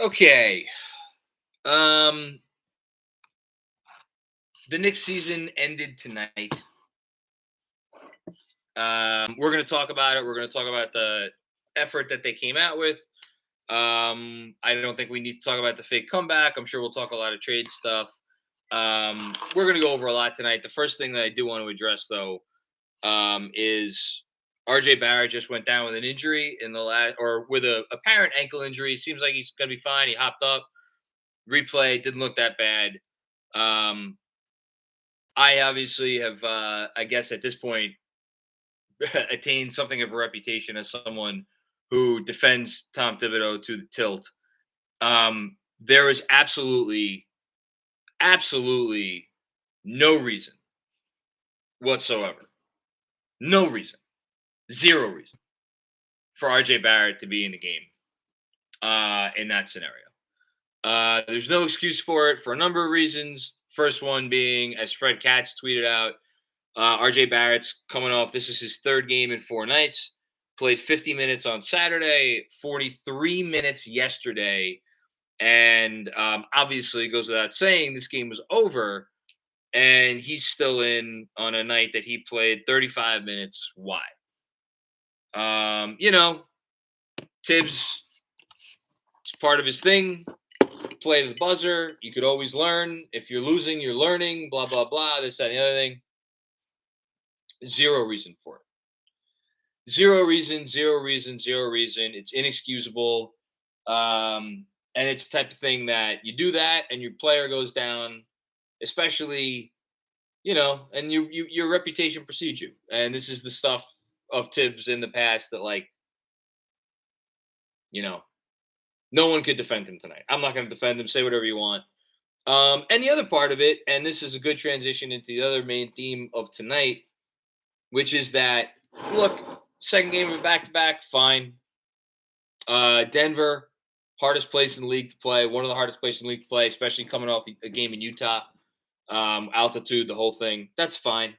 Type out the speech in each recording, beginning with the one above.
Okay. Um, the Knicks season ended tonight. We're going to talk about it. We're going to talk about the effort that they came out with. I don't think we need to talk about the fake comeback. I'm sure we'll talk a lot of trade stuff. We're going to go over a lot tonight. The first thing that I do want to address, though, is RJ Barrett just went down with an injury in the last, or with a apparent ankle injury. Seems like he's going to be fine. He hopped up, replay, didn't look that bad. I obviously have, I guess at this point, attained something of a reputation as someone who defends Tom Thibodeau to the tilt. There is absolutely no reason whatsoever, no reason, zero reason for RJ Barrett to be in the game in that scenario. There's no excuse for it for a number of reasons. First one being, as Fred Katz tweeted out, RJ Barrett's coming off. This is his third game in 4 nights. Played 50 minutes on Saturday, 43 minutes yesterday. And obviously, it goes without saying, this game was over. And he's still in on a night that he played 35 minutes. Why? Tibbs, it's part of his thing. Play to the buzzer. You could always learn. If you're losing, you're learning. Blah, blah, blah. This, that, and the other thing. Zero reason for it. Zero reason. It's inexcusable. And it's the type of thing that you do that and your player goes down, especially, and your reputation precedes you. And this is the stuff of Tibbs in the past that, no one could defend him tonight. I'm not going to defend him. Say whatever you want. And the other part of it, and this is a good transition into the other main theme of tonight, which is that, look, second game of a back-to-back, fine. Denver, hardest place in the league to play, one of the hardest places in the league to play, especially coming off a game in Utah. Altitude, the whole thing. That's fine.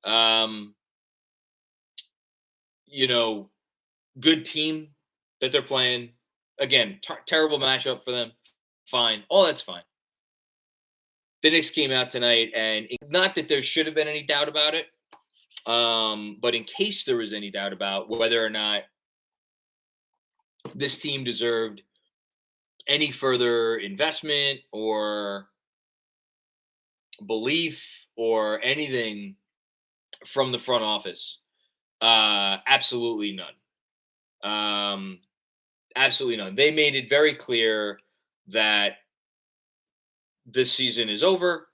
Good team that they're playing. Again, terrible matchup for them. Fine. All that's fine. The Knicks came out tonight, and not that there should have been any doubt about it, but in case there was any doubt about whether or not this team deserved any further investment or belief or anything from the front office, absolutely none. Absolutely none. They made it very clear that this season is over.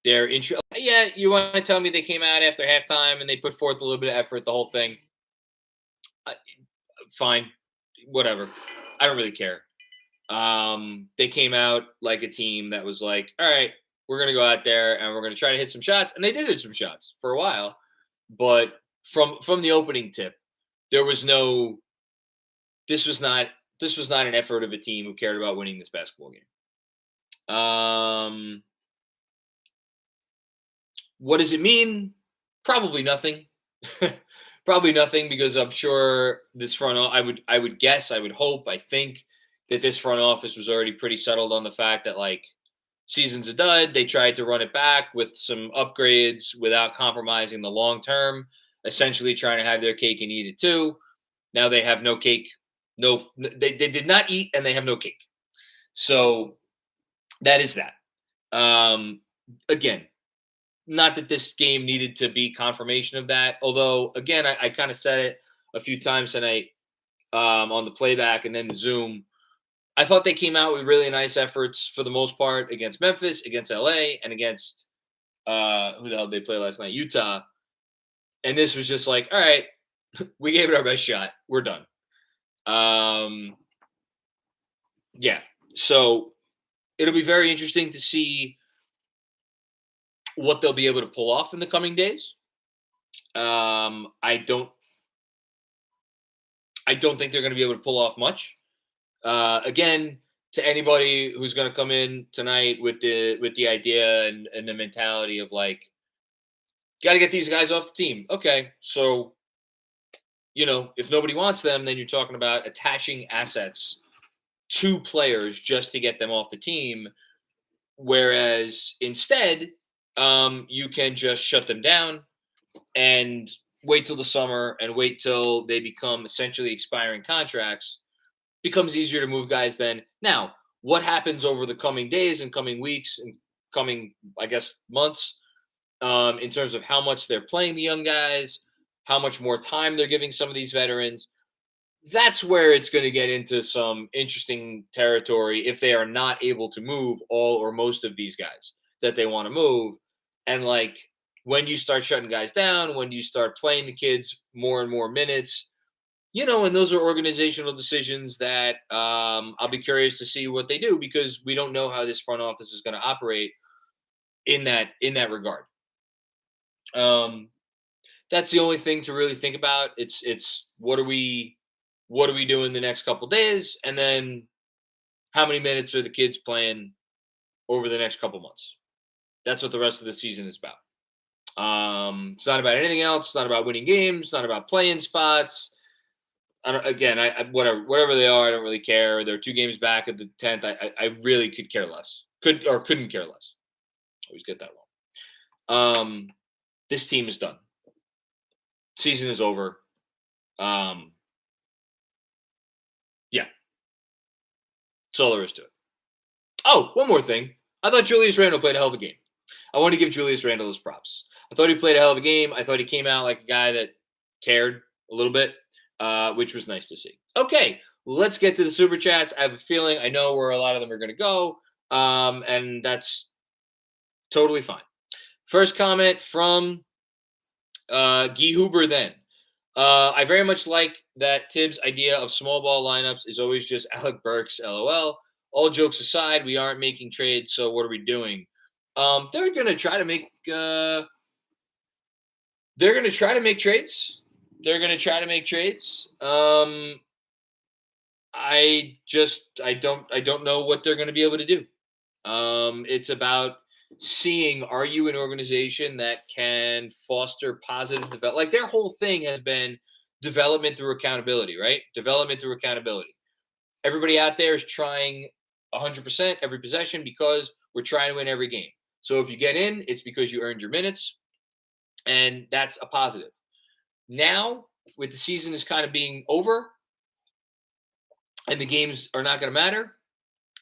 They're yeah, you want to tell me they came out after halftime and they put forth a little bit of effort, the whole thing. Fine. Whatever. I don't really care. They came out like a team that was like, all right, we're going to go out there and we're going to try to hit some shots. And they did hit some shots for a while. But from the opening tip, there was no, this was not an effort of a team who cared about winning this basketball game. What does it mean? Probably nothing. Probably nothing, because I'm sure this I would guess, I would hope, I think that this front office was already pretty settled on the fact that, season's a dud. They tried to run it back with some upgrades without compromising the long term, essentially trying to have their cake and eat it too. Now they have no cake. They did not eat, and they have no cake. So that is that. Again, not that this game needed to be confirmation of that. Although, again, I kind of said it a few times tonight on the playback and then the Zoom. I thought they came out with really nice efforts for the most part against Memphis, against LA, and against who the hell did they play last night? Utah. And this was just like, all right, we gave it our best shot. We're done. Yeah. So it'll be very interesting to see what they'll be able to pull off in the coming days. I don't think they're going to be able to pull off much. Again, to anybody who's going to come in tonight with the idea and the mentality of got to get these guys off the team. Okay, so if nobody wants them, then you're talking about attaching assets 2 players just to get them off the team. Whereas instead, you can just shut them down and wait till the summer and wait till they become essentially expiring contracts. Becomes easier to move guys then. Now, what happens over the coming days and coming weeks and coming, I guess, months, in terms of how much they're playing the young guys, how much more time they're giving some of these veterans, that's where it's going to get into some interesting territory if they are not able to move all or most of these guys that they want to move. And like when you start shutting guys down, when you start playing the kids more and more minutes, and those are organizational decisions that I'll be curious to see what they do, because we don't know how this front office is going to operate in that regard. That's the only thing to really think about. It's what do we do in the next couple days, and then how many minutes are the kids playing over the next couple months. That's what the rest of the season is about. It's not about anything else. It's not about winning games. It's not about playing spots. Whatever they are, I don't really care. They're 2 games back at the 10th. I really could care less. Couldn't care less. Always get that wrong. This team is done. Season is over. Yeah. That's all there is to it. Oh, one more thing. I thought Julius Randle played a hell of a game. I want to give Julius Randle his props. I thought he played a hell of a game. I thought he came out like a guy that cared a little bit, which was nice to see. Okay, let's get to the Super Chats. I have a feeling I know where a lot of them are going to go, and that's totally fine. First comment from Guy Huber then. I very much like that Tibbs' idea of small ball lineups is always just Alec Burks, LOL. All jokes aside, we aren't making trades, so what are we doing? They're going to try to make trades. They're going to try to make trades. I don't know what they're going to be able to do. It's about seeing, are you an organization that can foster positive development? Like their whole thing has been development through accountability, right? Development through accountability. Everybody out there is trying 100% every possession because we're trying to win every game. So if you get in, it's because you earned your minutes, and that's a positive. Now, with the season is kind of being over and the games are not going to matter,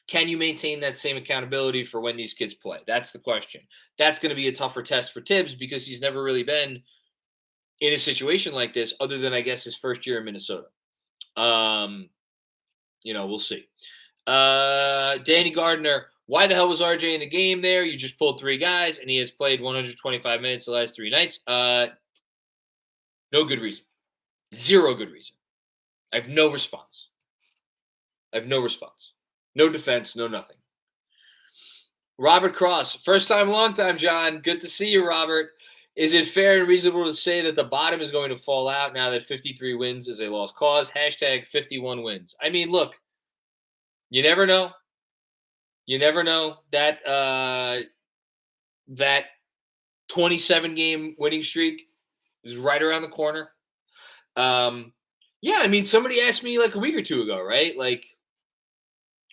can you maintain that same accountability for when these kids play? That's the question. That's going to be a tougher test for Tibbs because he's never really been in a situation like this other than, I guess, his first year in Minnesota. We'll see. Danny Gardner, why the hell was RJ in the game there? You just pulled 3 guys, and he has played 125 minutes the last 3 nights. No good reason. 0 good reason. I have no response. No defense, no nothing. Robert Cross, first time, long time, John. Good to see you, Robert. Is it fair and reasonable to say that the bottom is going to fall out now that 53 wins is a lost cause? Hashtag 51 wins. I mean, look, you never know. That that 27-game winning streak is right around the corner. Yeah, I mean, somebody asked me like a week or 2 ago, right? Like,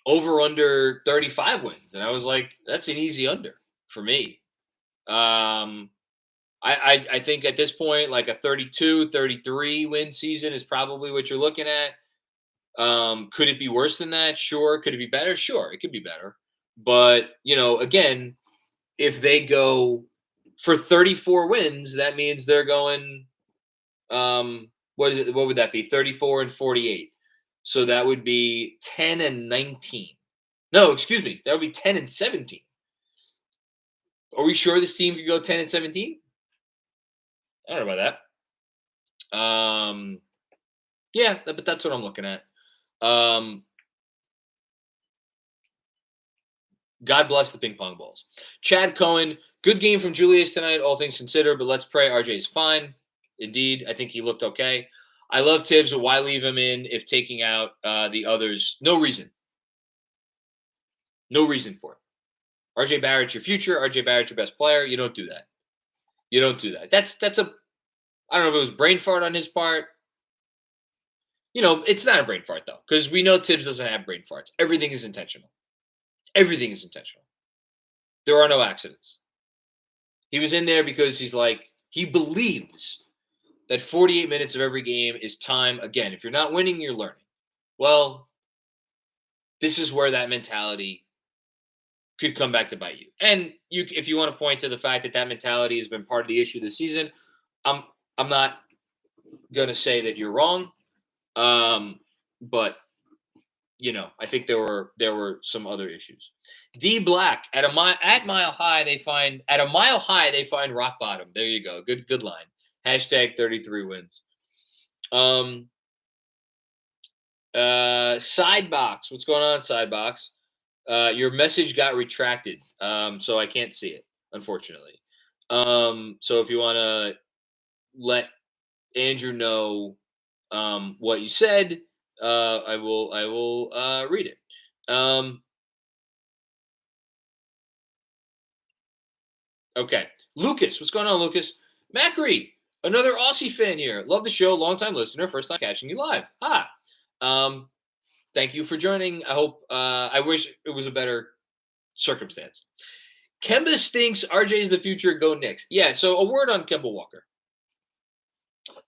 over under 35 wins. And I was like, that's an easy under for me. I think at this point, like a 32, 33 win season is probably what you're looking at. Could it be worse than that? Sure. Could it be better? Sure, it could be better. But, again, if they go for 34 wins, that means they're going, what would that be? 34 and 48. So that would be 10 and 19. No, excuse me. That would be 10 and 17. Are we sure this team could go 10 and 17? I don't know about that. Yeah, but that's what I'm looking at. God bless the ping pong balls. Chad Cohen, good game from Julius tonight, all things considered, but let's pray RJ's fine. Indeed, I think he looked okay. I love Tibbs, but why leave him in if taking out the others? No reason. No reason for it. RJ Barrett's your future. RJ Barrett's your best player. You don't do that. That's a, I don't know if it was brain fart on his part. It's not a brain fart though, because we know Tibbs doesn't have brain farts. Everything is intentional. Everything is intentional. There are no accidents. He was in there because he believes that 48 minutes of every game is time. Again, if you're not winning, you're learning. Well, this is where that mentality could come back to bite you. And if you want to point to the fact that mentality has been part of the issue this season, I'm not gonna say that you're wrong. But I think there were some other issues. D Black at mile high they find rock bottom. There you go. Good line. Hashtag 33 wins. Sidebox. What's going on, Sidebox? Your message got retracted. So I can't see it, unfortunately. So if you want to let Andrew know what you said, I will read it. Okay. Lucas, what's going on, Lucas? Macri, another Aussie fan here. Love the show, long-time listener, first time catching you live. Hi. Thank you for joining. I hope I wish it was a better circumstance. Kemba stinks. RJ is the future. Go Knicks. Yeah, so a word on Kemba Walker.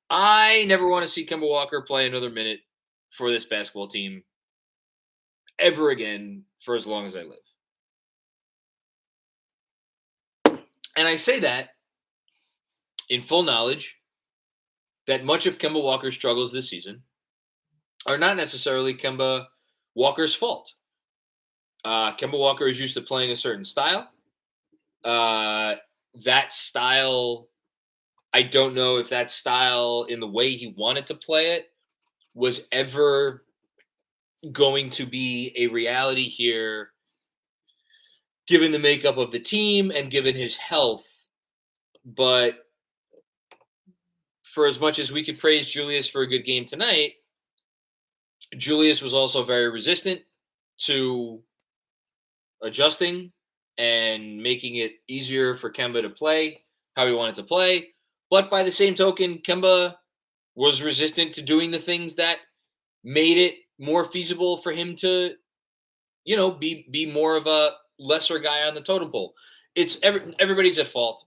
I never want to see Kemba Walker play another minute for this basketball team ever again for as long as I live. And I say that in full knowledge that much of Kemba Walker's struggles this season are not necessarily Kemba Walker's fault. Kemba Walker is used to playing a certain style. That style, I don't know if that style in the way he wanted to play it was ever going to be a reality here, given the makeup of the team and given his health. But for as much as we could praise Julius for a good game tonight, Julius was also very resistant to adjusting and making it easier for Kemba to play how he wanted to play. But by the same token, Kemba was resistant to doing the things that made it more feasible for him to, be more of a lesser guy on the totem pole. It's everybody's at fault.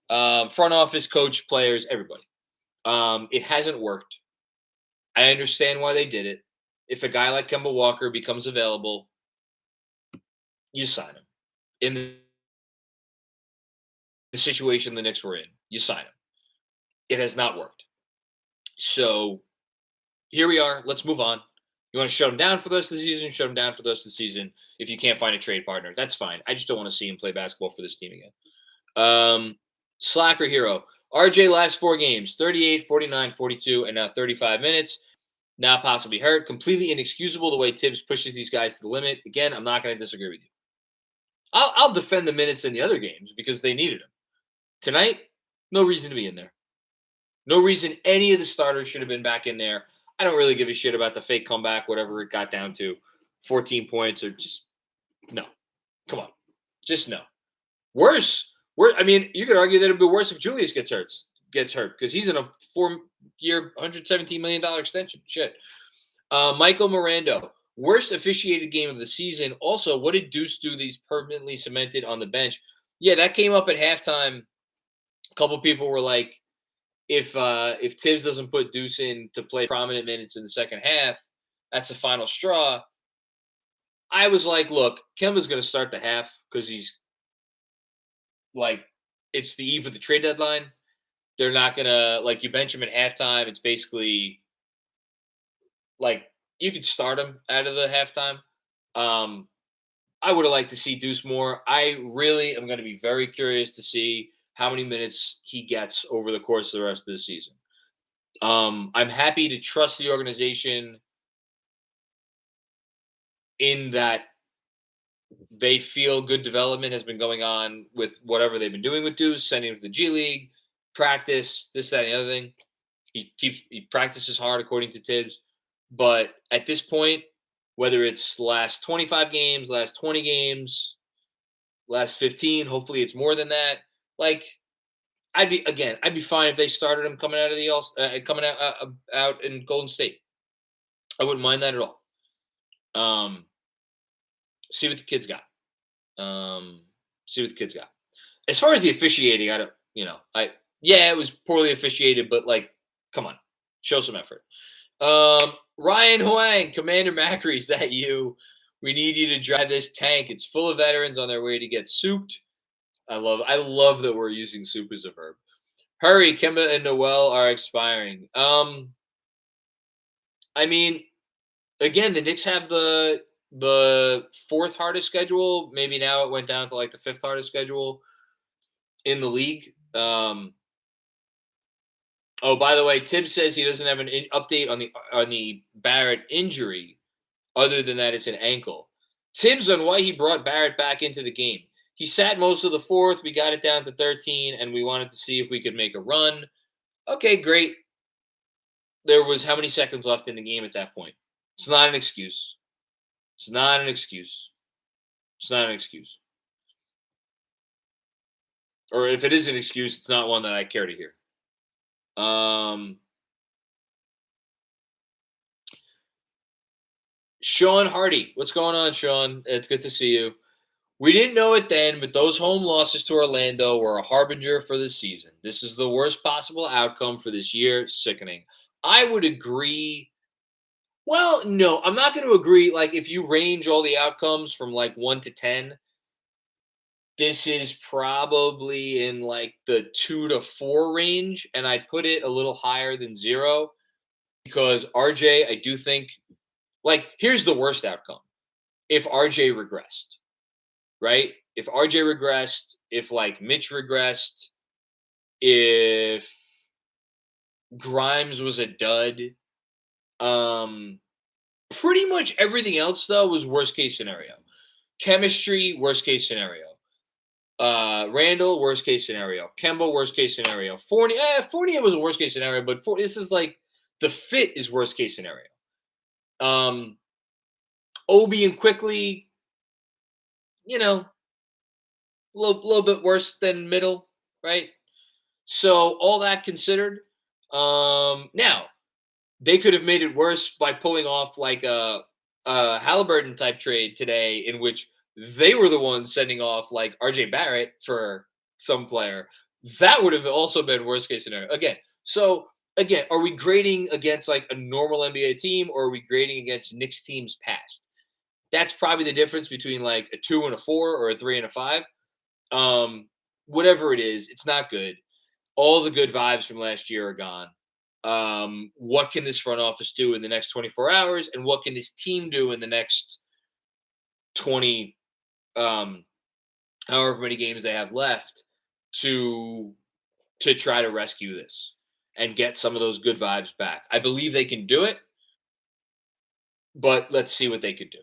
Front office, coach, players, everybody. It hasn't worked. I understand why they did it. If a guy like Kemba Walker becomes available, you sign him. In the situation the Knicks were in, you sign him. It has not worked. So here we are. Let's move on. You want to shut him down for the rest of the season? Shut him down for the rest of the season. If you can't find a trade partner, that's fine. I just don't want to see him play basketball for this team again. Slacker Hero. RJ last 4 games, 38, 49, 42, and now 35 minutes. Now possibly hurt. Completely inexcusable the way Tibbs pushes these guys to the limit. Again, I'm not going to disagree with you. I'll defend the minutes in the other games because they needed him. Tonight, no reason to be in there. No reason any of the starters should have been back in there. I don't really give a shit about the fake comeback, whatever it got down to. 14 points or just no. Come on. Just no. Worse. I mean, you could argue that it'd be worse if Julius gets hurt because he's in a 4-year, $117 million extension. Shit. Michael Mirando. Worst officiated game of the season. Also, what did Deuce do that he's permanently cemented on the bench? Yeah, that came up at halftime. A couple people were like, if Tibbs doesn't put Deuce in to play prominent minutes in the second half, that's a final straw. I was like, look, Kemba's going to start the half because he's it's the eve of the trade deadline. They're not going to, you bench him at halftime. It's basically you could start him out of the halftime. I would have liked to see Deuce more. I really am going to be very curious to see how many minutes he gets over the course of the rest of the season. I'm happy to trust the organization in that they feel good development has been going on with whatever they've been doing with Deuce, sending him to the G League, practice, this, that, and the other thing. He practices hard according to Tibbs. But at this point, whether it's last 25 games, last 20 games, last 15, hopefully it's more than that. I'd be fine if they started him coming out of out in Golden State. I wouldn't mind that at all. See what the kids got. See what the kids got. As far as the officiating, I don't, yeah, it was poorly officiated, but like, come on, show some effort. Ryan Huang, Commander Macri, is that you? We need you to drive this tank. It's full of veterans on their way to get souped. I love that we're using soup as a verb. Hurry, Kemba and Noel are expiring. I mean, again, the Knicks have the fourth hardest schedule. Maybe now it went down to like the fifth hardest schedule in the league. Oh, by the way, Tibbs says he doesn't have an update on the Barrett injury. Other than that, it's an ankle. Tibbs on why he brought Barrett back into the game. He sat most of the fourth. We got it down to 13, and we wanted to see if we could make a run. Okay, great. There was how many seconds left in the game at that point? It's not an excuse. It's not an excuse. It's not an excuse. Or if it is an excuse, it's not one that I care to hear. Sean Hardy. What's going on, Sean? It's good to see you. We didn't know it then, but those home losses to Orlando were a harbinger for this season. This is the worst possible outcome for this year. Sickening. I would agree. Well, no, I'm not going to agree. Like, if you range all the outcomes from like 1 to 10, this is probably in like the 2 to 4 range, and I put it a little higher than 0 because RJ, I do think, like, here's the worst outcome. If RJ regressed, right? If RJ regressed, if like Mitch regressed, if Grimes was a dud, pretty much everything else though was worst case scenario. Chemistry, worst case scenario. Randall, worst case scenario. Kemba, worst case scenario. Fournier was a worst case scenario, but this is like the fit is worst case scenario. Obi and Quickly, a little bit worse than middle, right? So all that considered, now they could have made it worse by pulling off like a Halliburton type trade today, in which they were the ones sending off like RJ Barrett for some player. That would have also been worst case scenario. Again, are we grading against like a normal NBA team, or are we grading against Knicks teams past? That's probably the difference between like a 2 and a 4 or a 3 and a 5. Whatever it is, it's not good. All the good vibes from last year are gone. What can this front office do in the next 24 hours, and what can this team do in the next 20, however many games they have left to try to rescue this and get some of those good vibes back? I believe they can do it, but let's see what they could do.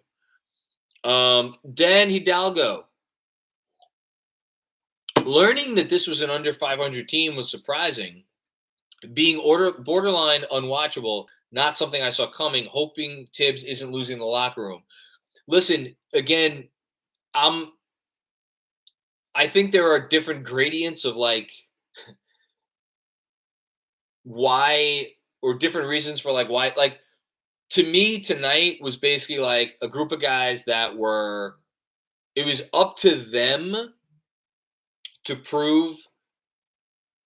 Dan Hidalgo. Learning that this was an under 500 team was surprising. Being borderline unwatchable, not something I saw coming. Hoping Tibbs isn't losing the locker room. Listen, again, I think there are different gradients of like why, or different reasons for like why. Like, to me, tonight was basically like a group of guys that it was up to them to prove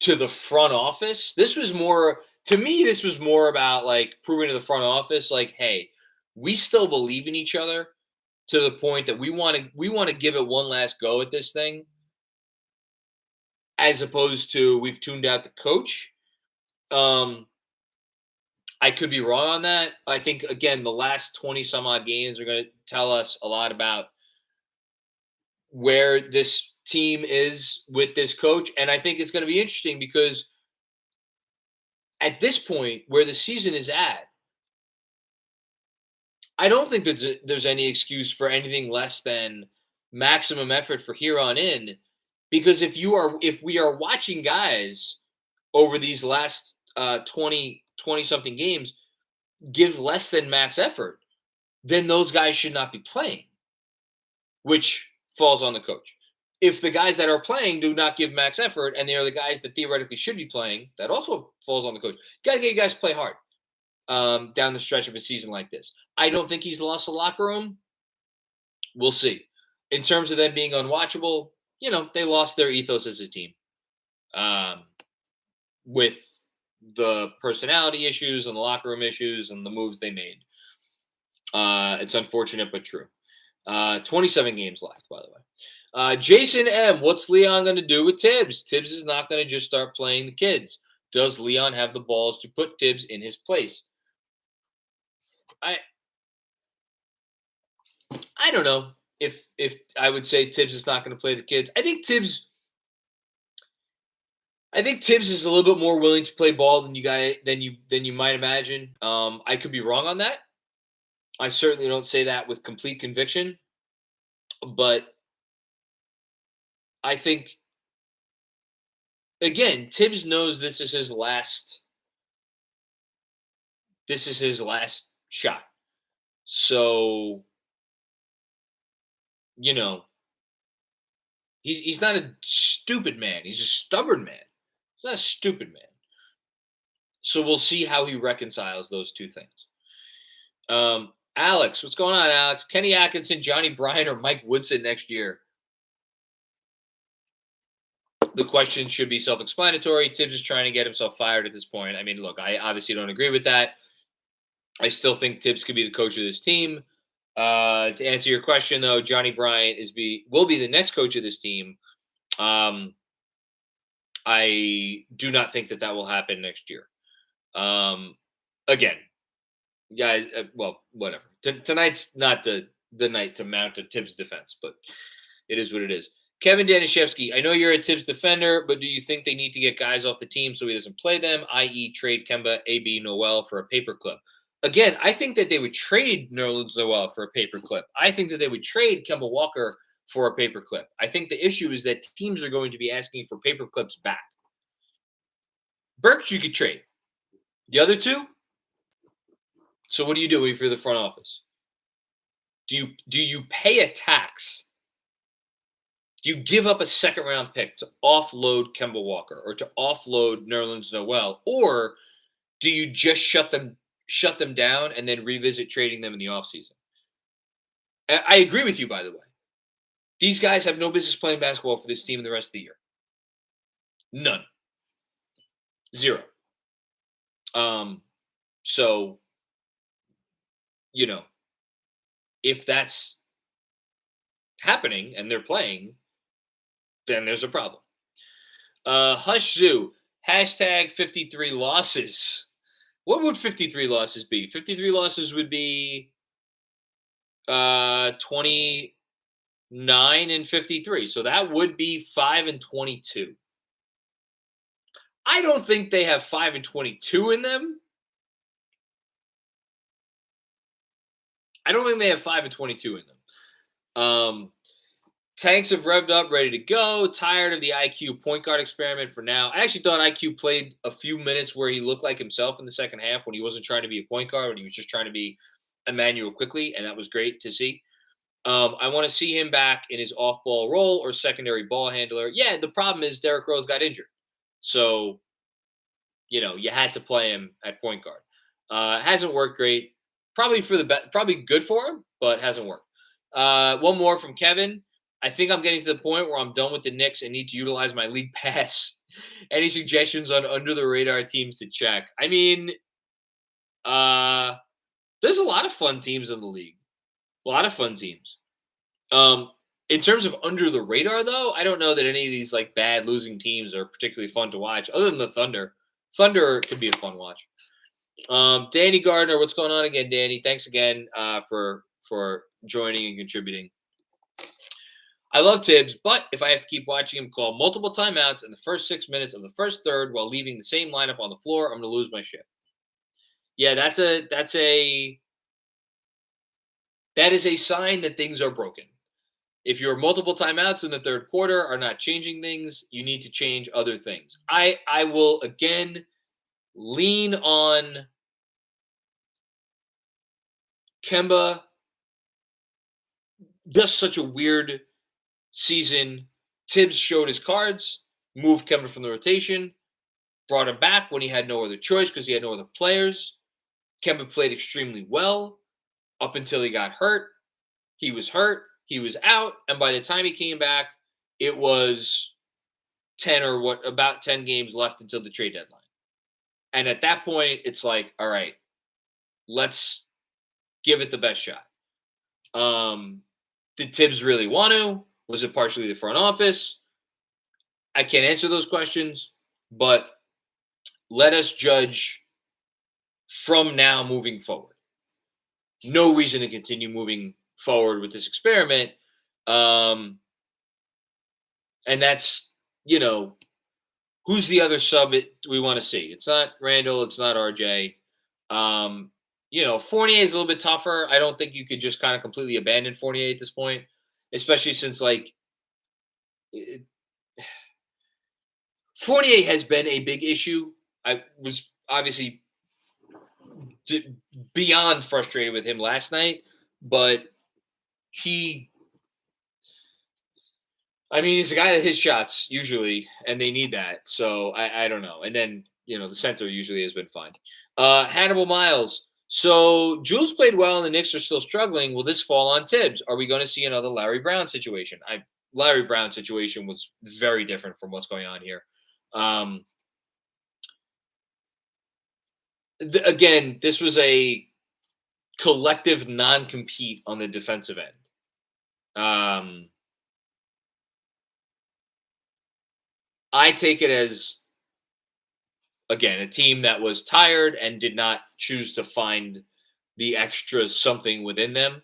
to the front office. This was more, to me, this was more about like proving to the front office, like, hey, we still believe in each other to the point that we want to give it one last go at this thing, as opposed to we've tuned out the coach. I could be wrong on that. I think, again, the last 20 some odd games are going to tell us a lot about where this team is with this coach. And I think it's going to be interesting because at this point where the season is at, I don't think that there's any excuse for anything less than maximum effort for here on in. Because if we are watching guys over these last 20 something games give less than max effort, then those guys should not be playing, which falls on the coach. If the guys that are playing do not give max effort and they are the guys that theoretically should be playing, that also falls on the coach. You got to get you guys to play hard. down the stretch of a season like this. I don't think he's lost the locker room. We'll see. In terms of them being unwatchable, they lost their ethos as a team with the personality issues and the locker room issues and the moves they made. It's unfortunate but true. 27 games left, by the way. Jason M., what's Leon going to do with Tibbs? Tibbs is not going to just start playing the kids. Does Leon have the balls to put Tibbs in his place? I don't know if I would say Tibbs is not going to play the kids. I think Tibbs is a little bit more willing to play ball than you might imagine. I could be wrong on that. I certainly don't say that with complete conviction, but I think, again, Tibbs knows this is his last shot. So, he's not a stupid man. He's a stubborn man. He's not a stupid man. So we'll see how he reconciles those two things. Alex, what's going on, Alex? Kenny Atkinson, Johnny Bryant, or Mike Woodson next year? The question should be self-explanatory. Tibbs is trying to get himself fired at this point. I mean, look, I obviously don't agree with that. I still think Tibbs could be the coach of this team. To answer your question, though, Johnny Bryant will be the next coach of this team. I do not think that will happen next year. Again, guys, well, whatever. Tonight's not the night to mount a Tibbs defense, but it is what it is. Kevin Danishevsky, I know you're a Tibbs defender, but do you think they need to get guys off the team so he doesn't play them, i.e. trade Kemba, AB, Noel for a paperclip? Again, I think that they would trade Nerlens Noel for a paperclip. I think that they would trade Kemba Walker for a paperclip. I think the issue is that teams are going to be asking for paperclips back. Burks, you could trade. The other two? So what do you do if you're the front office? Do you pay a tax? Do you give up a second-round pick to offload Kemba Walker or to offload Nerlens Noel? Or do you just shut them down and then revisit trading them in the offseason? I agree with you, by the way. These guys have no business playing basketball for this team in the rest of the year. None. Zero. So, if that's happening and they're playing, then there's a problem. Hush Zoo, hashtag 53 losses. What would 53 losses be? 53 losses would be 29 and 53. So that would be 5-22. I don't think they have 5-22 in them. I don't think they have 5-22 in them. Tanks have revved up, ready to go. Tired of the IQ point guard experiment for now. I actually thought IQ played a few minutes where he looked like himself in the second half when he wasn't trying to be a point guard, when he was just trying to be Emmanuel quickly, and that was great to see. I want to see him back in his off-ball role or secondary ball handler. Yeah, the problem is Derrick Rose got injured. So, you had to play him at point guard. Hasn't worked great. Probably good for him, but hasn't worked. One more from Kevin. I think I'm getting to the point where I'm done with the Knicks and need to utilize my league pass. Any suggestions on under-the-radar teams to check? I mean, there's a lot of fun teams in the league. A lot of fun teams. In terms of under the radar, though, I don't know that any of these bad losing teams are particularly fun to watch, other than the Thunder. Thunder could be a fun watch. Danny Gardner, what's going on again, Danny? Thanks again for joining and contributing. I love Tibbs, but if I have to keep watching him call multiple timeouts in the first 6 minutes of the first third while leaving the same lineup on the floor, I'm going to lose my shit. Yeah, that is a sign that things are broken. If your multiple timeouts in the third quarter are not changing things, you need to change other things. I will again lean on Kemba. Just such a weird season. Tibbs showed his cards, moved Kemba from the rotation, brought him back when he had no other choice because he had no other players. Kemba played extremely well up until he got hurt. He was hurt. He was out. And by the time he came back, it was about 10 games left until the trade deadline. And at that point, it's like, all right, let's give it the best shot. Did Tibbs really want to? Was it partially the front office? I can't answer those questions, but let us judge from now moving forward. No reason to continue moving forward with this experiment. And that's, who's the other sub we want to see? It's not Randall. It's not RJ. Fournier is a little bit tougher. I don't think you could just kind of completely abandon Fournier at this point, especially since Fournier has been a big issue. I was obviously beyond frustrated with him last night, but he's a guy that hits shots usually, and they need that. So I don't know. And then, the center usually has been fine. Hannibal Miles. So Jules played well and the Knicks are still struggling. Will this fall on Tibbs? Are we going to see another Larry Brown situation? Larry Brown situation was very different from what's going on here. Again, this was a collective non-compete on the defensive end. I take it as, again, a team that was tired and did not choose to find the extra something within them.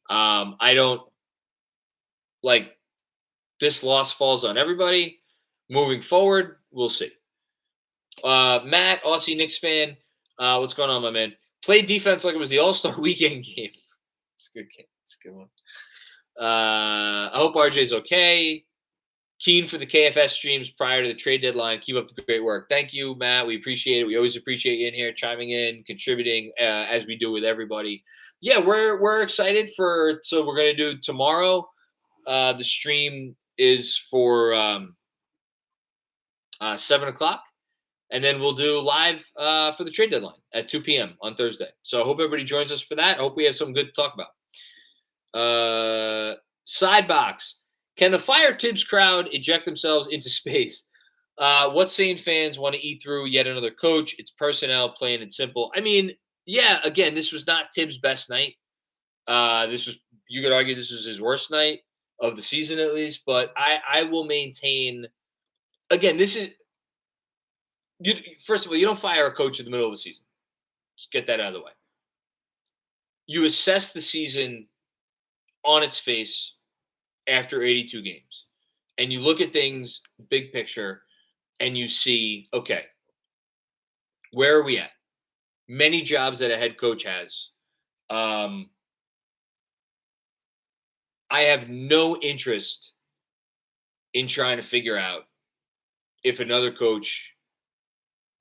I don't this loss falls on everybody. Moving forward, we'll see. Matt, Aussie Knicks fan, what's going on, my man? Played defense like it was the All-Star Weekend game. It's a good game. It's a good one. I hope RJ's okay. Keen for the KFS streams prior to the trade deadline. Keep up the great work. Thank you, Matt. We appreciate it. We always appreciate you in here, chiming in, contributing, as we do with everybody. Yeah, we're excited so we're going to do tomorrow. The stream is for 7 o'clock. And then we'll do live for the trade deadline at 2 p.m. on Thursday. So I hope everybody joins us for that. I hope we have something good to talk about. Side box. Can the fire Tibbs crowd eject themselves into space? What sane fans want to eat through yet another coach? It's personnel, plain and simple. Again, this was not Tibbs' best night. You could argue this was his worst night of the season at least, but I will maintain, again, first of all, you don't fire a coach in the middle of the season. Let's get that out of the way. You assess the season on its face after 82 games. And you look at things big picture and you see, okay, where are we at? Many jobs that a head coach has. I have no interest in trying to figure out if another coach,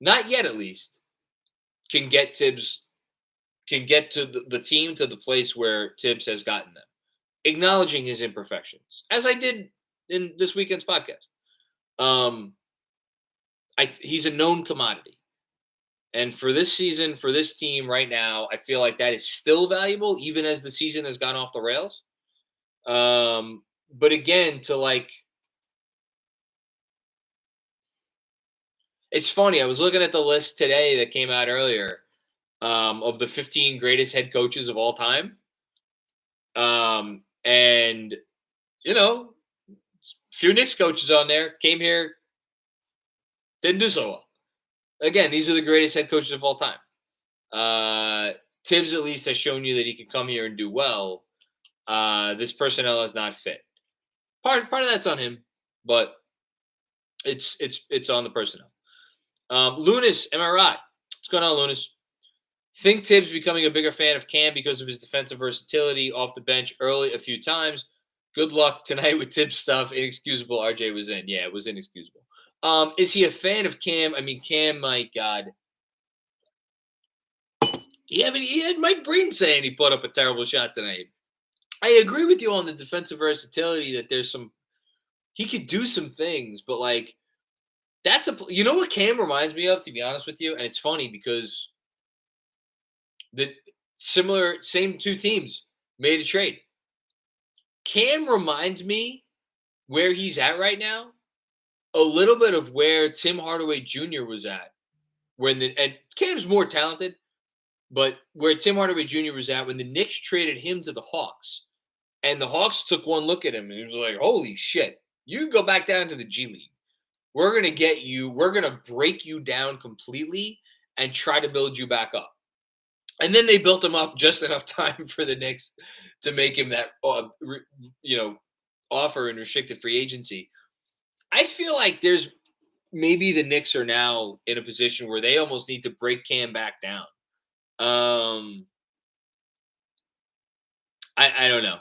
not yet at least, can get to the team to the place where Tibbs has gotten them, acknowledging his imperfections, as I did in this weekend's podcast. He's a known commodity. And for this season, for this team right now, I feel like that is still valuable, even as the season has gone off the rails. But again, it's funny. I was looking at the list today that came out earlier of the 15 greatest head coaches of all time. And, a few Knicks coaches on there came here, didn't do so well. Again, these are the greatest head coaches of all time. Tibbs at least has shown you that he can come here and do well. This personnel is not fit. Part of that's on him, but it's on the personnel. Lunas, am I right? What's going on, Lunas? Think Tibbs becoming a bigger fan of Cam because of his defensive versatility off the bench early a few times. Good luck tonight with Tibbs stuff. Inexcusable. RJ was in. Yeah, it was inexcusable. Is he a fan of Cam? Cam, my God. He had Mike Breen saying he put up a terrible shot tonight. I agree with you on the defensive versatility that he could do some things, but that's what Cam reminds me of, to be honest with you. And it's funny because The same two teams made a trade. Cam reminds me where he's at right now, a little bit of where Tim Hardaway Jr. was at and Cam's more talented, but where Tim Hardaway Jr. was at when the Knicks traded him to the Hawks. And the Hawks took one look at him and he was like, holy shit, you can go back down to the G League. We're going to get you, we're going to break you down completely and try to build you back up. And then they built him up just enough time for the Knicks to make him that, offer in restricted free agency. I feel like maybe the Knicks are now in a position where they almost need to break Cam back down. I don't know.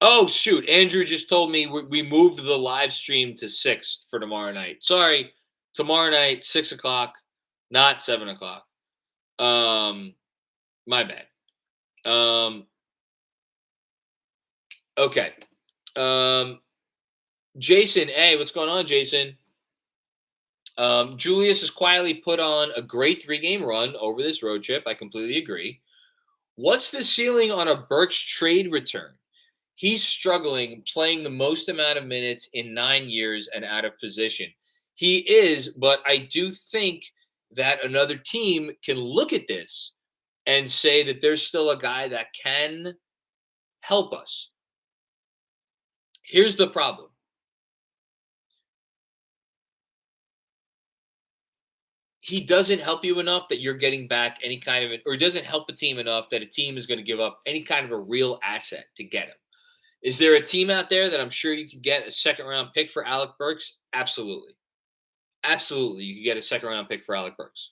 Oh, shoot. Andrew just told me we moved the live stream to 6 for tomorrow night. Sorry. Tomorrow night, 6 o'clock, not 7 o'clock. My bad. Okay. Jason, hey, what's going on, Jason? Julius has quietly put on a great 3-game run over this road trip. I completely agree. What's the ceiling on a Burks trade return? He's struggling, playing the most amount of minutes in 9 years and out of position. He is, but I do think that another team can look at this and say that there's still a guy that can help us. Here's the problem. He doesn't help you enough that you're getting back any kind of it, or doesn't help a team enough that a team is going to give up any kind of a real asset to get him. Is there a team out there that I'm sure you could get a second-round pick for Alec Burks? Absolutely. Absolutely, you could get a second-round pick for Alec Burks.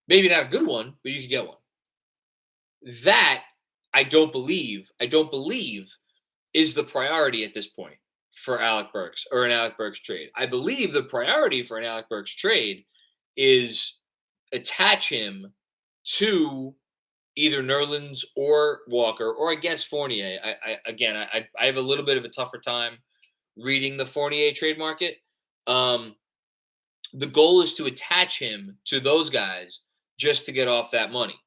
Maybe not a good one, but you could get one. That, I don't believe is the priority at this point for Alec Burks or an Alec Burks trade. I believe the priority for an Alec Burks trade is attach him to either Nerlens or Walker, or I guess Fournier. I have a little bit of a tougher time reading the Fournier trade market. The goal is to attach him to those guys just to get off that money.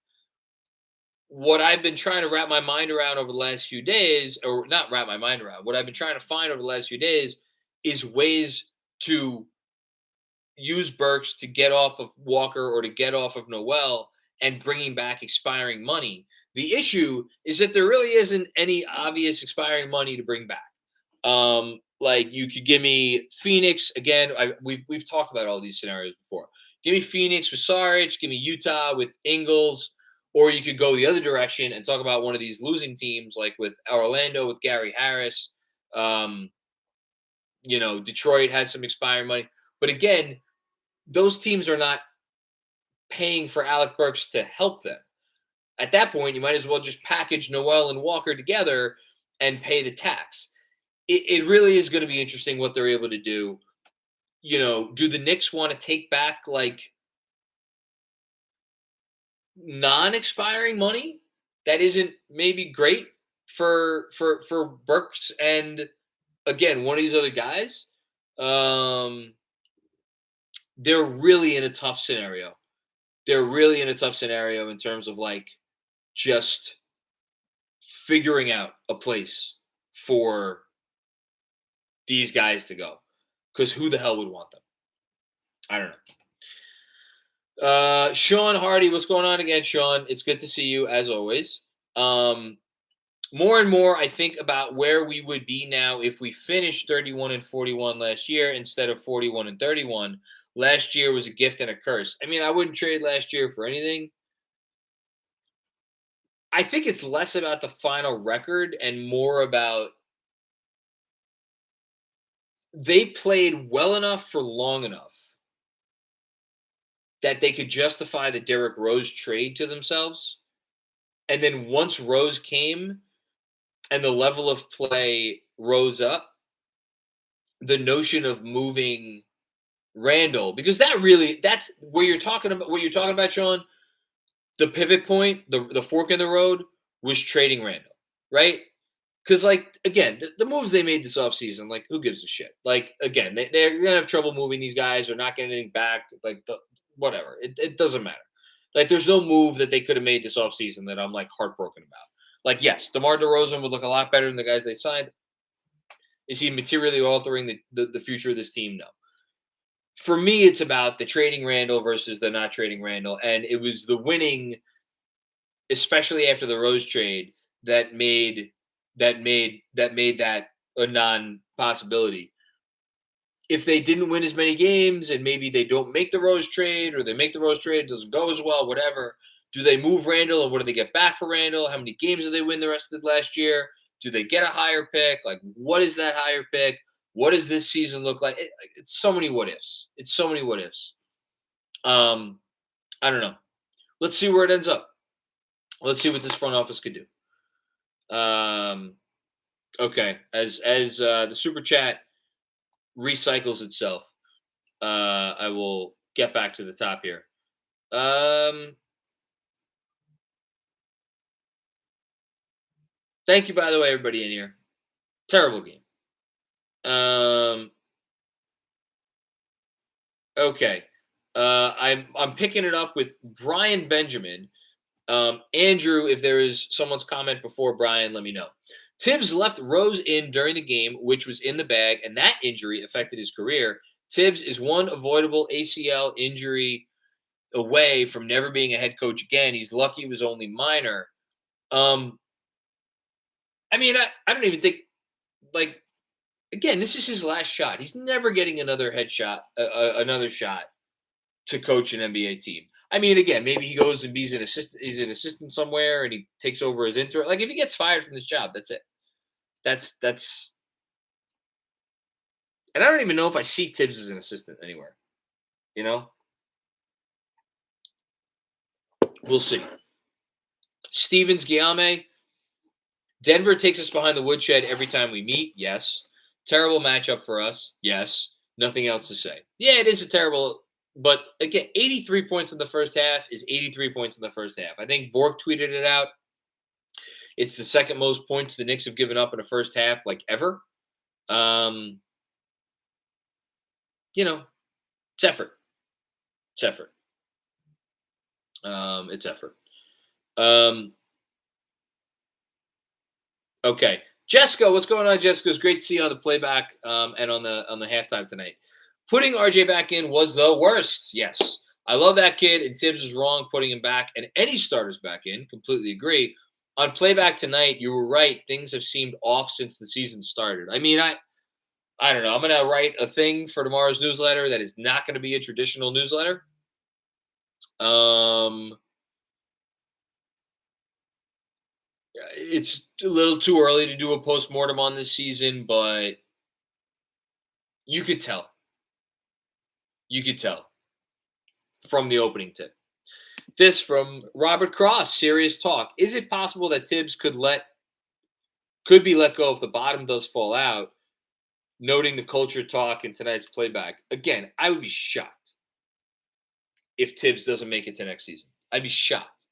What I've been trying to wrap my mind around over the last few days, or not wrap my mind around, what I've been trying to find over the last few days is ways to use Burks to get off of Walker or to get off of Noel and bringing back expiring money. The issue is that there really isn't any obvious expiring money to bring back. Like you could give me Phoenix again. We've talked about all these scenarios before. Give me Phoenix with Saric. Give me Utah with Ingles. Or you could go the other direction and talk about one of these losing teams, like with Orlando with Gary Harris. Detroit has some expiring money. But again, those teams are not paying for Alec Burks to help them. At that point, you might as well just package Noel and Walker together and pay the tax. It really is going to be interesting what they're able to do. Do the Knicks want to take back like non-expiring money that isn't maybe great for Burks and again one of these other guys? They're really in a tough scenario. They're really in a tough scenario in terms of like just figuring out a place for these guys to go. Because who the hell would want them? I don't know. Sean Hardy, what's going on again, Sean? It's good to see you as always. More and more, I think about where we would be now if we finished 31-41 last year instead of 41-31. Last year was a gift and a curse. I mean, I wouldn't trade last year for anything. I think it's less about the final record and more about they played well enough for long enough that they could justify the Derrick Rose trade to themselves. And then once Rose came and the level of play rose up, the notion of moving Randall, because that's where you're talking about, Sean. The pivot point, the fork in the road was trading Randall, right? Because, like, again, the moves they made this offseason, like, who gives a shit? Like, again, they're going to have trouble moving these guys or not getting anything back. Like, whatever. It doesn't matter. Like, there's no move that they could have made this offseason that I'm like heartbroken about. Like, yes, DeMar DeRozan would look a lot better than the guys they signed. Is he materially altering the future of this team? No. For me, it's about the trading Randall versus the not trading Randall. And it was the winning, especially after the Rose trade, that made that a non-possibility. If they didn't win as many games and maybe they don't make the Rose trade, or they make the Rose trade, it doesn't go as well, whatever, do they move Randall, and what do they get back for Randall? How many games do they win the rest of the last year? Do they get a higher pick? Like, what is that higher pick? What does this season look like? It's so many what ifs. It's so many what ifs. I don't know. Let's see where it ends up. Let's see what this front office could do. Okay. As the super chat recycles itself, I will get back to the top here. Thank you, by the way, everybody in here. Terrible game. Okay. I'm picking it up with Brian Benjamin. Andrew, if there is someone's comment before Brian, let me know. Tibbs left Rose in during the game, which was in the bag, and that injury affected his career. Tibbs is one avoidable ACL injury away from never being a head coach again. He's lucky it was only minor. I mean, I don't even think, like, again, this is his last shot. He's never getting another another shot to coach an NBA team. I mean, again, maybe he goes and he's an assistant somewhere and he takes over as intern. Like, if he gets fired from this job, that's it. That's and I don't even know if I see Tibbs as an assistant anywhere. You know? We'll see. Stevens Guillaume. Denver takes us behind the woodshed every time we meet. Yes. Terrible matchup for us. Yes. Nothing else to say. Yeah, it is a terrible. But again, 83 points in the first half is 83 points in the first half. I think Vork tweeted it out. It's the second most points the Knicks have given up in a first half, like, ever. You know, it's effort. It's effort. It's effort. Okay. Jessica, what's going on, Jessica? It's great to see you on the playback and on the halftime tonight. Putting RJ back in was the worst. Yes. I love that kid, and Tibbs is wrong putting him back, and any starters back in. Completely agree. On playback tonight, you were right. Things have seemed off since the season started. I mean, I don't know. I'm going to write a thing for tomorrow's newsletter that is not going to be a traditional newsletter. It's a little too early to do a postmortem on this season, but you could tell. You could tell from the opening tip. This from Robert Cross, serious talk. Is it possible that Tibbs could be let go if the bottom does fall out? Noting the culture talk in tonight's playback. Again, I would be shocked if Tibbs doesn't make it to next season. I'd be shocked.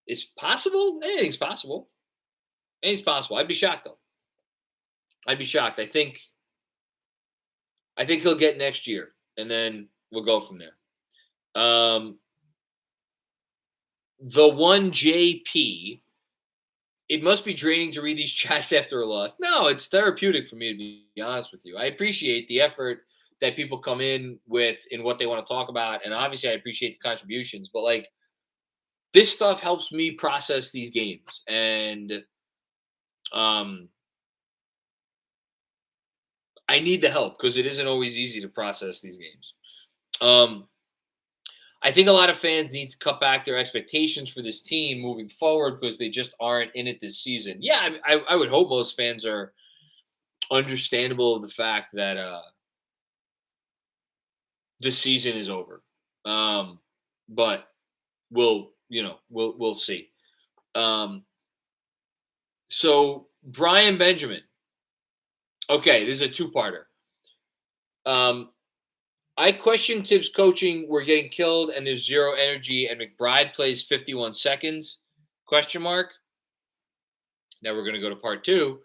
It's possible? Anything's possible. Anything's possible. I'd be shocked, though. I'd be shocked. I think he'll get next year, and then we'll go from there. The one JP, it must be draining to read these chats after a loss. No, it's therapeutic for me, to be honest with you. I appreciate the effort that people come in with in what they want to talk about, and obviously I appreciate the contributions, but, like, this stuff helps me process these games, and I need the help because it isn't always easy to process these games. I think a lot of fans need to cut back their expectations for this team moving forward because they just aren't in it this season. Yeah, I would hope most fans are understandable of the fact that the season is over. But we'll see. So Brian Benjamin. Okay, this is a two-parter. I question Tibbs' coaching. We're getting killed, and there's zero energy, and McBride plays 51 seconds, question mark. Now we're going to go to part two.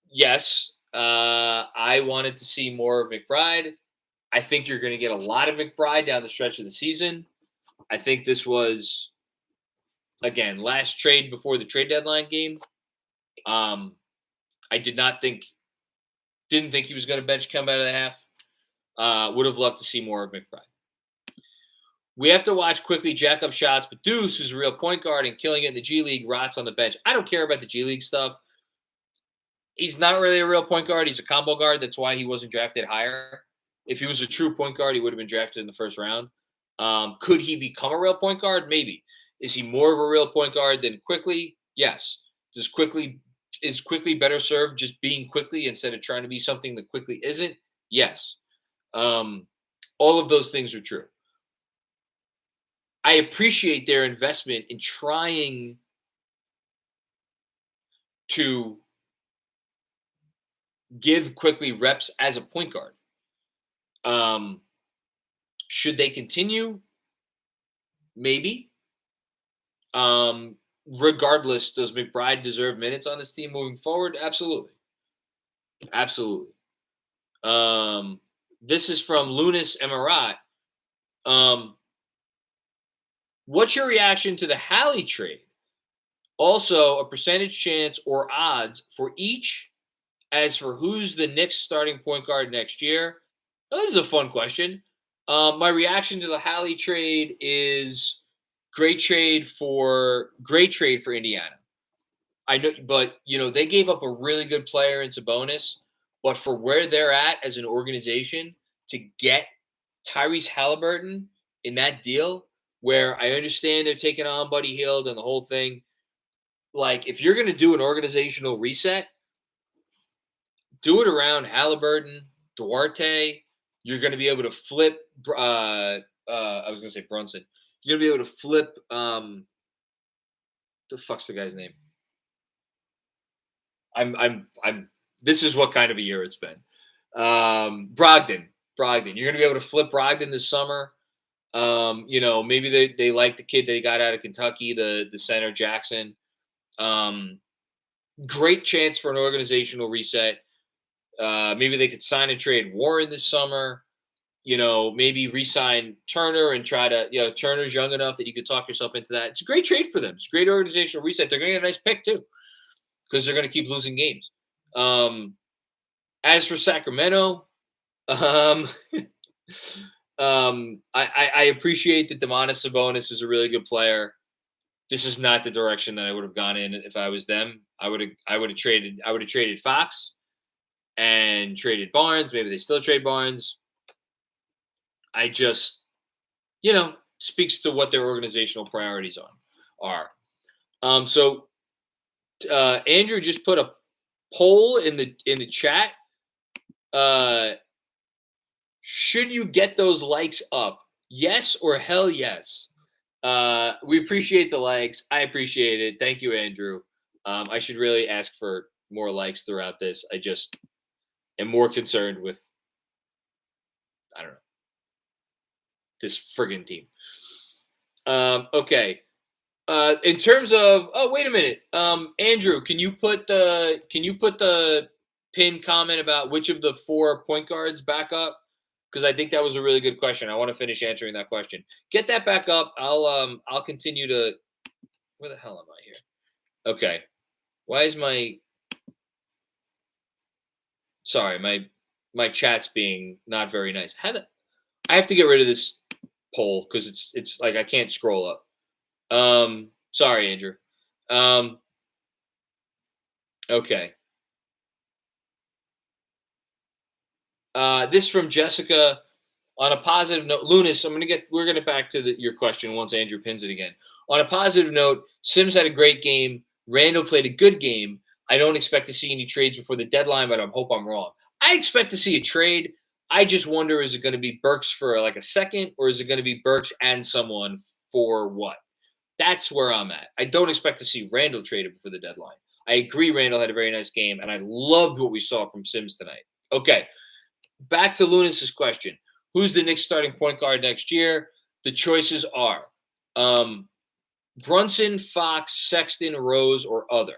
Yes, I wanted to see more of McBride. I think you're going to get a lot of McBride down the stretch of the season. I think this was, again, last trade before the trade deadline game. I didn't think he was going to bench Kemba out of the half. Would have loved to see more of McBride. We have to watch quickly jack up shots, but Deuce, who's a real point guard and killing it in the G League, rots on the bench. I don't care about the G League stuff. He's not really a real point guard. He's a combo guard. That's why he wasn't drafted higher. If he was a true point guard, he would have been drafted in the first round. Could he become a real point guard? Maybe. Is he more of a real point guard than Quickly? Yes. Is Quickly better served just being Quickly instead of trying to be something that Quickly isn't? Yes. All of those things are true. I appreciate their investment in trying to give Quickly reps as a point guard. Should they continue? Maybe. Regardless, does McBride deserve minutes on this team moving forward? Absolutely. Absolutely. This is from Lunas Emirat. What's your reaction to the Halley trade? Also, a percentage chance or odds for each as for who's the Knicks starting point guard next year? Oh, this is a fun question. My reaction to the Halley trade is great trade for Indiana. I know, but they gave up a really good player in Sabonis, but for where they're at as an organization to get Tyrese Halliburton in that deal, where I understand they're taking on Buddy Hield and the whole thing. Like, if you're going to do an organizational reset, do it around Halliburton, Duarte. You're going to be able to flip. I was going to say Brunson. You're going to be able to flip. The fuck's the guy's name? This is what kind of a year it's been. Brogdon. You're going to be able to flip Brogdon this summer. Maybe they like the kid they got out of Kentucky, the center Jackson. Great chance for an organizational reset. Maybe they could sign and trade Warren this summer. Maybe re-sign Turner and try to, Turner's young enough that you could talk yourself into that. It's a great trade for them. It's a great organizational reset. They're going to get a nice pick too, because they're going to keep losing games. As for Sacramento, I appreciate that Domantas Sabonis is a really good player. This is not the direction that I would have gone in if I was them. I would have traded Fox and traded Barnes. Maybe they still trade Barnes. I just, speaks to what their organizational priorities are. So Andrew just put a poll in the chat. Should you get those likes up? Yes or hell yes? We appreciate the likes. I appreciate it. Thank you, Andrew. I should really ask for more likes throughout this. I just am more concerned with, I don't know, this friggin' team. Okay. In terms of, wait a minute. Andrew, can you put the pinned comment about which of the 4 point guards back up? Because I think that was a really good question. I want to finish answering that question. Get that back up. I'll continue to. Where the hell am I here? Okay. Why is my chat's being not very nice? I have to get rid of this poll because it's like I can't scroll up. Sorry, Andrew. Okay. This from Jessica. On a positive note, Lunas, we're gonna get back to your question once Andrew pins it again. On a positive note, Sims had a great game. Randall played a good game. I don't expect to see any trades before the deadline, but I hope I'm wrong. I expect to see a trade. I just wonder, is it going to be Burks for like a second, or is it going to be Burks and someone for what? That's where I'm at. I don't expect to see Randall traded before the deadline. I agree Randall had a very nice game, and I loved what we saw from Sims tonight. Okay, back to Lunas's question. Who's the Knicks starting point guard next year? The choices are Brunson, Fox, Sexton, Rose, or other.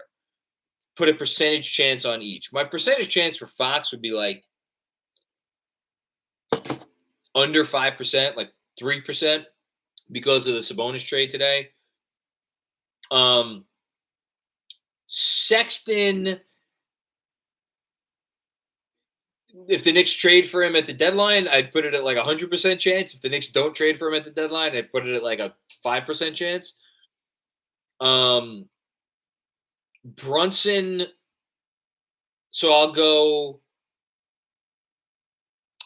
Put a percentage chance on each. My percentage chance for Fox would be like under 5%, like 3%, because of the Sabonis trade today. Sexton, if the Knicks trade for him at the deadline, I'd put it at like 100% chance. If the Knicks don't trade for him at the deadline, I'd put it at like a 5% chance. Brunson, so I'll go.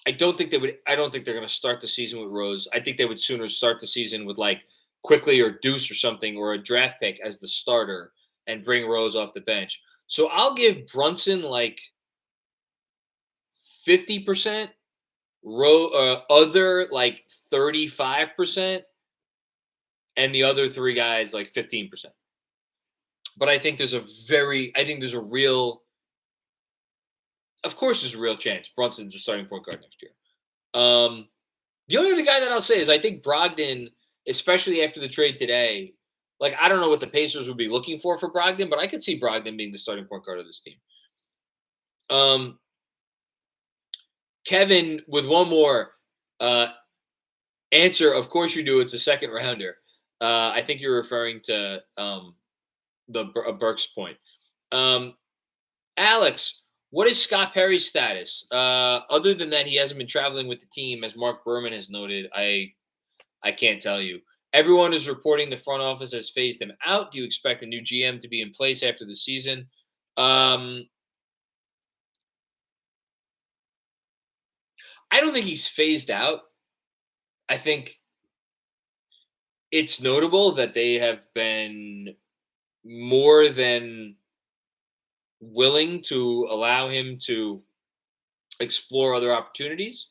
I don't think they're going to start the season with Rose. I think they would sooner start the season with like Quickly or Deuce or something, or a draft pick as the starter and bring Rose off the bench. So I'll give Brunson like 50%, other like 35%, and the other three guys like 15%. But I think there's a real, of course, there's a real chance Brunson's a starting point guard next year. The only other guy that I'll say is I think Brogdon, especially after the trade today, like I don't know what the Pacers would be looking for Brogdon, but I could see Brogdon being the starting point guard of this team. Kevin, with one more answer, of course you do. It's a second rounder. I think you're referring to Burke's point. Alex, what is Scott Perry's status? Other than that, he hasn't been traveling with the team, as Mark Berman has noted. I can't tell you. Everyone is reporting the front office has phased him out. Do you expect a new GM to be in place after the season? I don't think he's phased out. I think it's notable that they have been more than willing to allow him to explore other opportunities.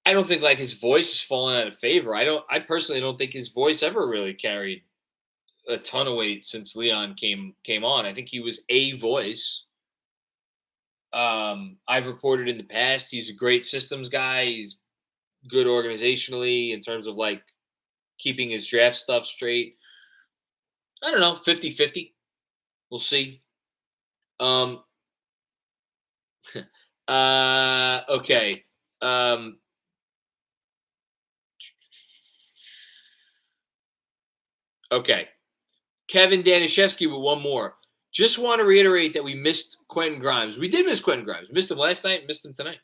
I don't think like his voice has fallen out of favor. I personally don't think his voice ever really carried a ton of weight since Leon came on. I think he was a voice. I've reported in the past he's a great systems guy. He's good organizationally in terms of like keeping his draft stuff straight. I don't know, 50-50. We'll see. Okay. Okay. Kevin Danishevsky with one more. Just want to reiterate that we missed Quentin Grimes. We did miss Quentin Grimes. Missed him last night, missed him tonight.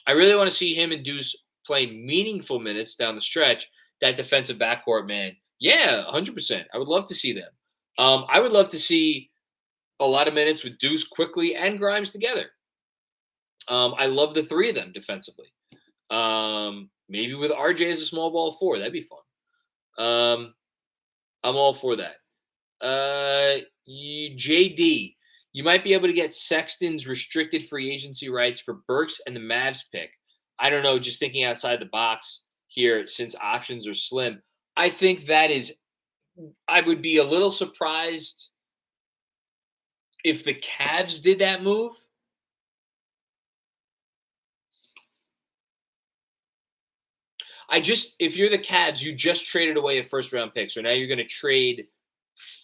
I really want to see him and Deuce play meaningful minutes down the stretch. That defensive backcourt, man. Yeah, 100%. I would love to see them. I would love to see a lot of minutes with Deuce, Quickly, and Grimes together. I love the three of them defensively. Maybe with RJ as a small ball 4. That'd be fun. I'm all for that. JD, you might be able to get Sexton's restricted free agency rights for Burks and the Mavs pick. I don't know, just thinking outside the box here since options are slim. I think I would be a little surprised if the Cavs did that move. If you're the Cavs, you just traded away a first round pick. So now you're going to trade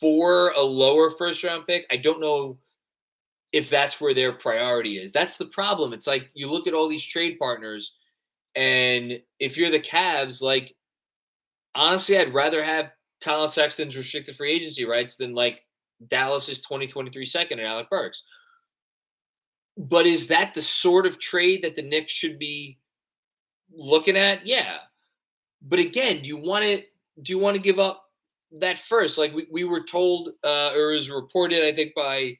for a lower first round pick. I don't know if that's where their priority is. That's the problem. It's like you look at all these trade partners, and if you're the Cavs, like, honestly, I'd rather have Colin Sexton's restricted free agency rights than like Dallas's 2023 second and Alec Burks. But is that the sort of trade that the Knicks should be looking at? Yeah. But again, do you want to give up that first? Like we were told, or was reported, I think, by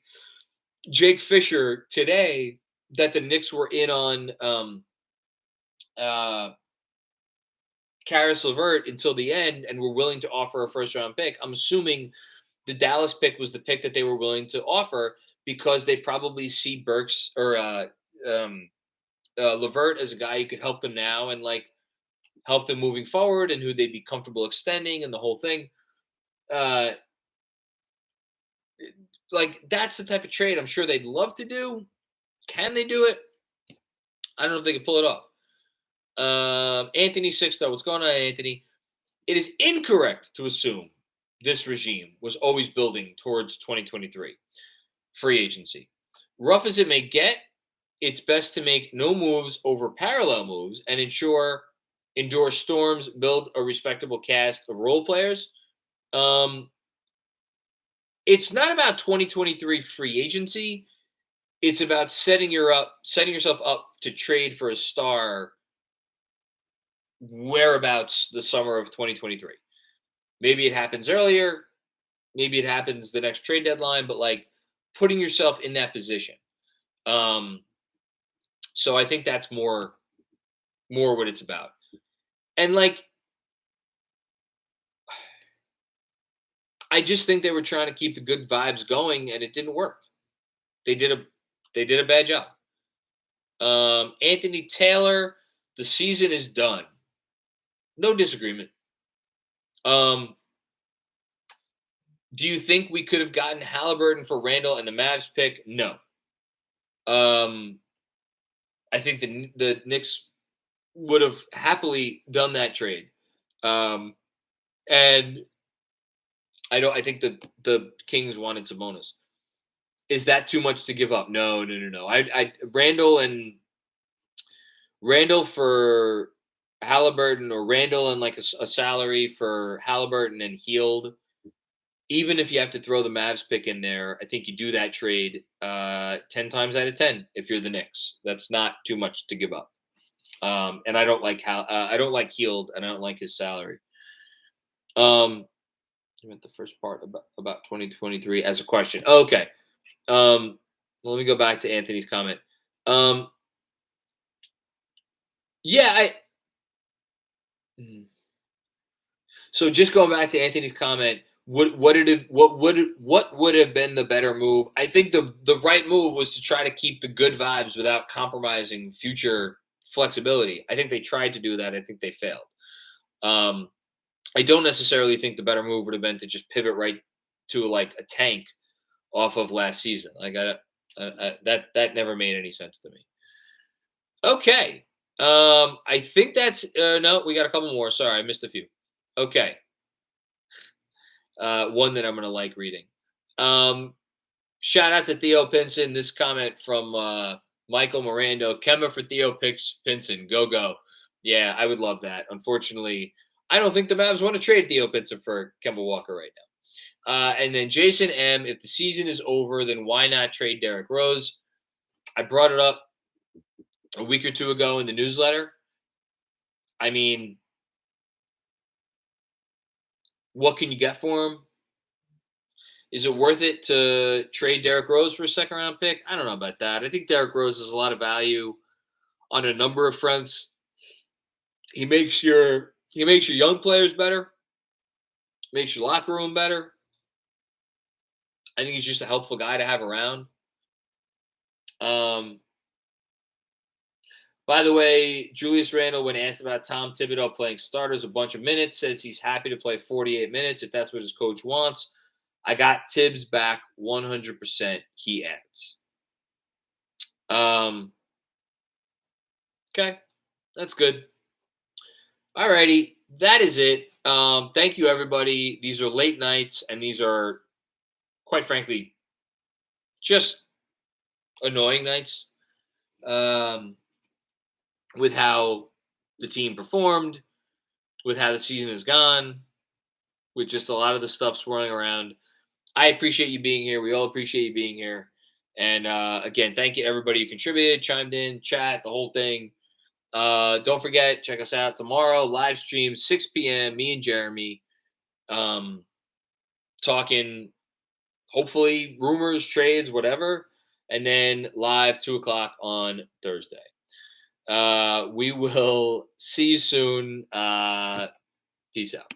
Jake Fisher today, that the Knicks were in on Karis LeVert until the end and were willing to offer a first-round pick. I'm assuming the Dallas pick was the pick that they were willing to offer because they probably see Burks or LeVert as a guy who could help them now and like help them moving forward and who they'd be comfortable extending and the whole thing. Like that's the type of trade I'm sure they'd love to do. Can they do it? I don't know if they can pull it off. Anthony Sixto, what's going on, Anthony? It is incorrect to assume this regime was always building towards 2023 free agency. Rough as it may get, it's best to make no moves over parallel moves and endure storms, build a respectable cast of role players. Um, it's not about 2023 free agency. It's about setting yourself up to trade for a star whereabouts the summer of 2023. Maybe it happens earlier, maybe it happens the next trade deadline, but like putting yourself in that position. Um, so I think that's more what it's about. And like I just think they were trying to keep the good vibes going and it didn't work. They did a bad job. Anthony Taylor, the season is done. No disagreement. Do you think we could have gotten Halliburton for Randall and the Mavs pick? No. I think the Knicks would have happily done that trade. And I think the Kings wanted Sabonis. Is that too much to give up? No. I Randall for Halliburton, or Randall and like a salary for Halliburton and Healed. Even if you have to throw the Mavs pick in there, I think you do that trade 10 times out of 10 if you're the Knicks. That's not too much to give up. And I don't like I don't like Healed, and I don't like his salary. I meant the first part about 2023 as a question. Okay. Let me go back to Anthony's comment. Yeah, so just going back to Anthony's comment, what would have been the better move? I think the right move was to try to keep the good vibes without compromising future flexibility. I think they tried to do that. I think they failed. I don't necessarily think the better move would have been to just pivot right to like a tank off of last season. Like that never made any sense to me. Okay. I think that's no, we got a couple more. Sorry, I missed a few. Okay. One that I'm going to like reading. Shout out to Theo Pinson. This comment from Michael Mirando. Kemba for Theo Pinson. Go. Yeah, I would love that. Unfortunately, I don't think the Mavs want to trade Theo Pinson for Kemba Walker right now. And then Jason M. If the season is over, then why not trade Derrick Rose? I brought it up a week or two ago in the newsletter. I mean, what can you get for him? Is it worth it to trade Derrick Rose for a second-round pick? I don't know about that. I think Derrick Rose has a lot of value on a number of fronts. He makes your young players better, makes your locker room better. I think he's just a helpful guy to have around. By the way, Julius Randle, when asked about Tom Thibodeau playing starters a bunch of minutes, says he's happy to play 48 minutes if that's what his coach wants. I got Tibbs back 100%, he adds. Okay, that's good. All righty, that is it. Thank you, everybody. These are late nights, and these are, quite frankly, just annoying nights with how the team performed, with how the season has gone, with just a lot of the stuff swirling around. I appreciate you being here. We all appreciate you being here. And again, thank you to everybody who contributed, chimed in, chat, the whole thing. Don't forget, check us out tomorrow, live stream, 6 p.m., me and Jeremy, talking, hopefully, rumors, trades, whatever, and then live 2 o'clock on Thursday. We will see you soon. Peace out.